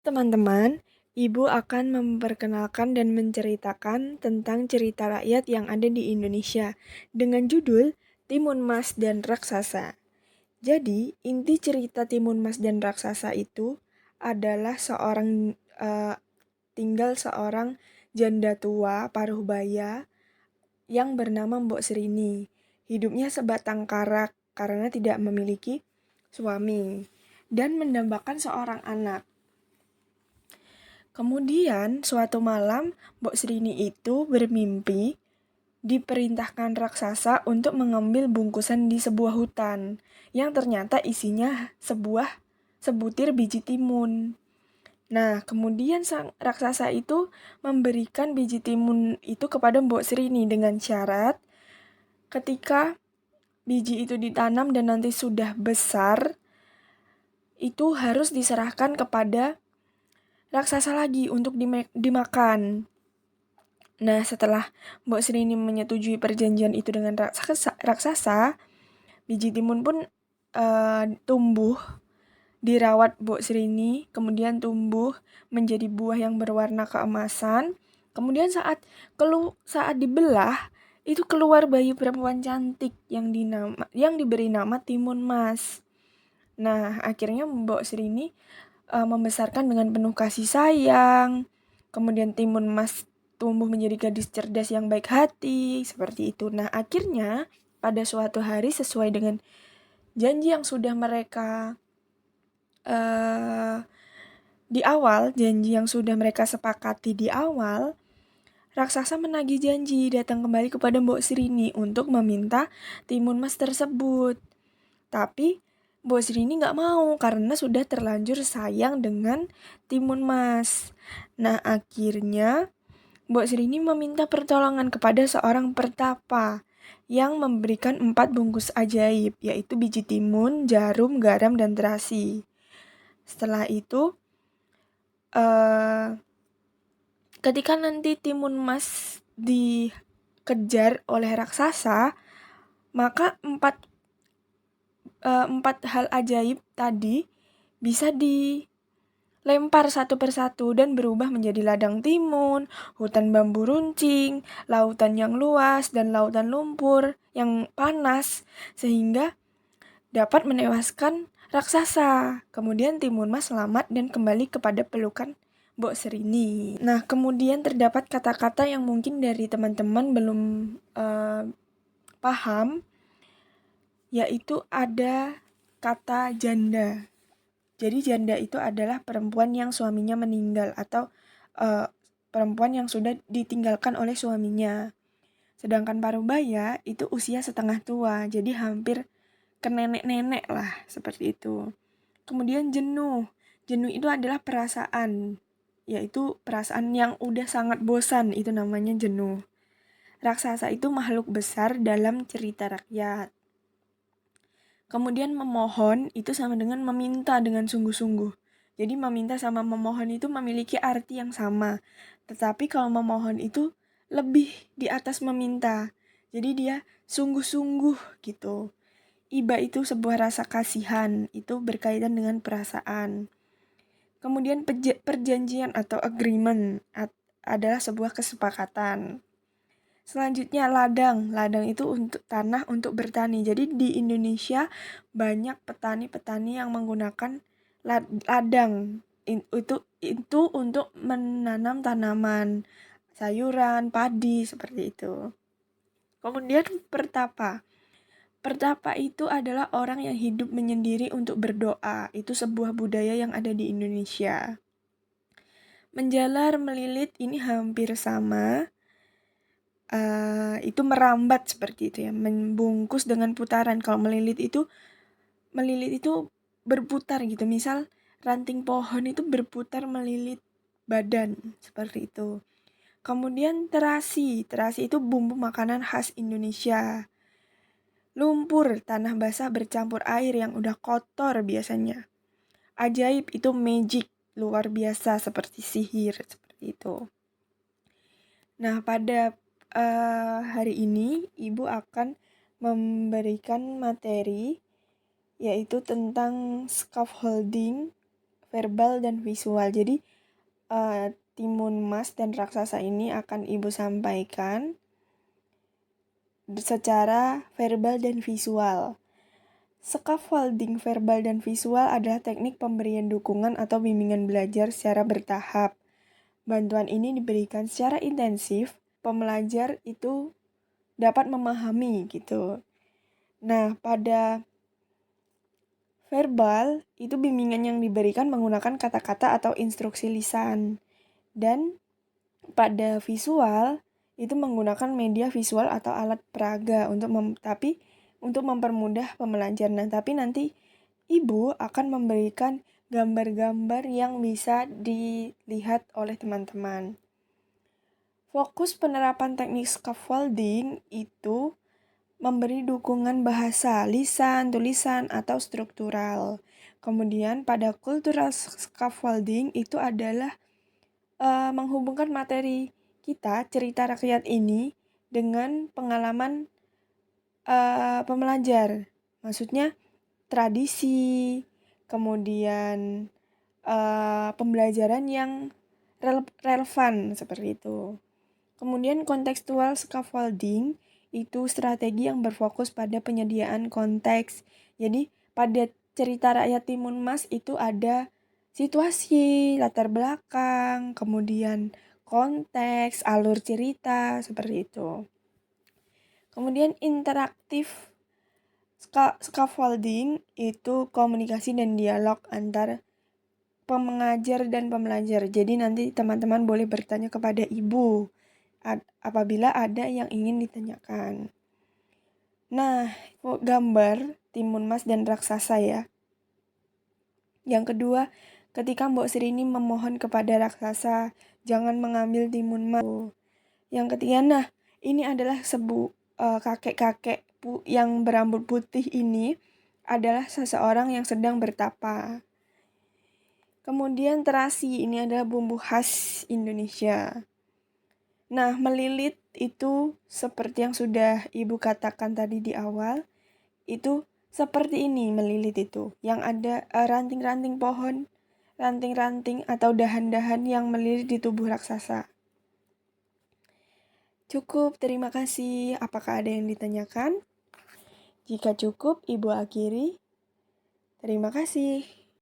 Teman-teman, Ibu akan memperkenalkan dan menceritakan tentang cerita rakyat yang ada di Indonesia dengan judul Timun Mas dan Raksasa. Jadi, inti cerita Timun Mas dan Raksasa itu adalah tinggal seorang janda tua paruh baya yang bernama Mbok Serini. Hidupnya sebatang kara karena tidak memiliki suami dan mendambakan seorang anak. Kemudian, suatu malam, Mbok Srini itu bermimpi diperintahkan raksasa untuk mengambil bungkusan di sebuah hutan, yang ternyata isinya sebutir biji timun. Nah, kemudian sang raksasa itu memberikan biji timun itu kepada Mbok Srini dengan syarat ketika biji itu ditanam dan nanti sudah besar, itu harus diserahkan kepada raksasa lagi untuk dimakan. Nah, setelah Mbok Sri ini menyetujui perjanjian itu dengan raksasa, biji timun pun tumbuh, dirawat Mbok Sri ini, kemudian tumbuh menjadi buah yang berwarna keemasan. Kemudian saat dibelah, itu keluar bayi perempuan cantik yang diberi nama Timun Mas. Nah, akhirnya Mbok Sri ini membesarkan dengan penuh kasih sayang. Kemudian Timun Mas tumbuh menjadi gadis cerdas yang baik hati, seperti itu. Nah, akhirnya pada suatu hari sesuai dengan janji yang sudah mereka janji yang sudah mereka sepakati di awal, raksasa menagih janji datang kembali kepada Mbok Srini untuk meminta Timun Mas tersebut. Tapi Mbok Srini nggak mau karena sudah terlanjur sayang dengan Timun Mas. Nah, akhirnya Mbok Srini meminta pertolongan kepada seorang pertapa yang memberikan 4 bungkus ajaib, yaitu biji timun, jarum, garam, dan terasi. Setelah itu, ketika nanti Timun Mas dikejar oleh raksasa, maka empat hal ajaib tadi bisa dilempar satu persatu dan berubah menjadi ladang timun, hutan bambu runcing, lautan yang luas, dan lautan lumpur yang panas, sehingga dapat menewaskan raksasa. Kemudian Timun Mas selamat dan kembali kepada pelukan Mbok Serini. Nah, kemudian terdapat kata-kata yang mungkin dari teman-teman belum paham, yaitu ada kata janda. Jadi janda itu adalah perempuan yang suaminya meninggal atau perempuan yang sudah ditinggalkan oleh suaminya. Sedangkan parubaya itu usia setengah tua, jadi hampir ke nenek-nenek lah, seperti itu. Kemudian jenuh. Jenuh itu adalah perasaan, yaitu perasaan yang udah sangat bosan, itu namanya jenuh. Raksasa itu makhluk besar dalam cerita rakyat. Kemudian memohon itu sama dengan meminta dengan sungguh-sungguh. Jadi meminta sama memohon itu memiliki arti yang sama. Tetapi kalau memohon itu lebih di atas meminta. Jadi dia sungguh-sungguh gitu. Iba itu sebuah rasa kasihan, itu berkaitan dengan perasaan. Kemudian perjanjian atau agreement adalah sebuah kesepakatan. Selanjutnya ladang. Ladang itu untuk tanah untuk bertani. Jadi di Indonesia banyak petani-petani yang menggunakan ladang. Itu untuk menanam tanaman, sayuran, padi, seperti itu. Kemudian pertapa. Pertapa itu adalah orang yang hidup menyendiri untuk berdoa. Itu sebuah budaya yang ada di Indonesia. Menjalar, melilit ini hampir sama. Itu merambat seperti itu ya, membungkus dengan putaran. Kalau melilit itu berputar gitu. Misal ranting pohon itu berputar melilit badan seperti itu. Kemudian terasi itu bumbu makanan khas Indonesia. Lumpur, tanah basah bercampur air yang udah kotor biasanya. Ajaib itu magic, luar biasa seperti sihir, seperti itu. Nah, pada hari ini Ibu akan memberikan materi yaitu tentang scaffolding verbal dan visual. Jadi timun mas dan raksasa ini akan Ibu sampaikan secara verbal dan visual. Scaffolding verbal dan visual adalah teknik pemberian dukungan atau bimbingan belajar secara bertahap. Bantuan ini diberikan secara intensif, pembelajar itu dapat memahami gitu. Nah, pada verbal itu bimbingan yang diberikan menggunakan kata-kata atau instruksi lisan. Dan pada visual itu menggunakan media visual atau alat peraga untuk mempermudah pembelajaran. Nah, tapi nanti Ibu akan memberikan gambar-gambar yang bisa dilihat oleh teman-teman. Fokus penerapan teknik scaffolding itu memberi dukungan bahasa, lisan, tulisan, atau struktural. Kemudian pada cultural scaffolding itu adalah menghubungkan materi kita, cerita rakyat ini, dengan pengalaman pembelajar. Maksudnya tradisi, kemudian pembelajaran yang relevan seperti itu. Kemudian kontekstual scaffolding itu strategi yang berfokus pada penyediaan konteks. Jadi pada cerita rakyat Timun Mas itu ada situasi, latar belakang, kemudian konteks, alur cerita, seperti itu. Kemudian interaktif scaffolding itu komunikasi dan dialog antar pengajar dan pembelajar. Jadi nanti teman-teman boleh bertanya kepada Ibu apabila ada yang ingin ditanyakan. Nah, gambar timun mas dan raksasa ya. Yang kedua, ketika Mbok Srini memohon kepada raksasa, jangan mengambil timun mas. Yang ketiga, nah ini adalah kakek-kakek yang berambut putih ini adalah seseorang yang sedang bertapa. Kemudian terasi, ini adalah bumbu khas Indonesia. Nah, melilit itu seperti yang sudah Ibu katakan tadi di awal, itu seperti ini melilit itu, yang ada ranting-ranting pohon, ranting-ranting atau dahan-dahan yang melilit di tubuh raksasa. Cukup, terima kasih. Apakah ada yang ditanyakan? Jika cukup, Ibu akhiri. Terima kasih.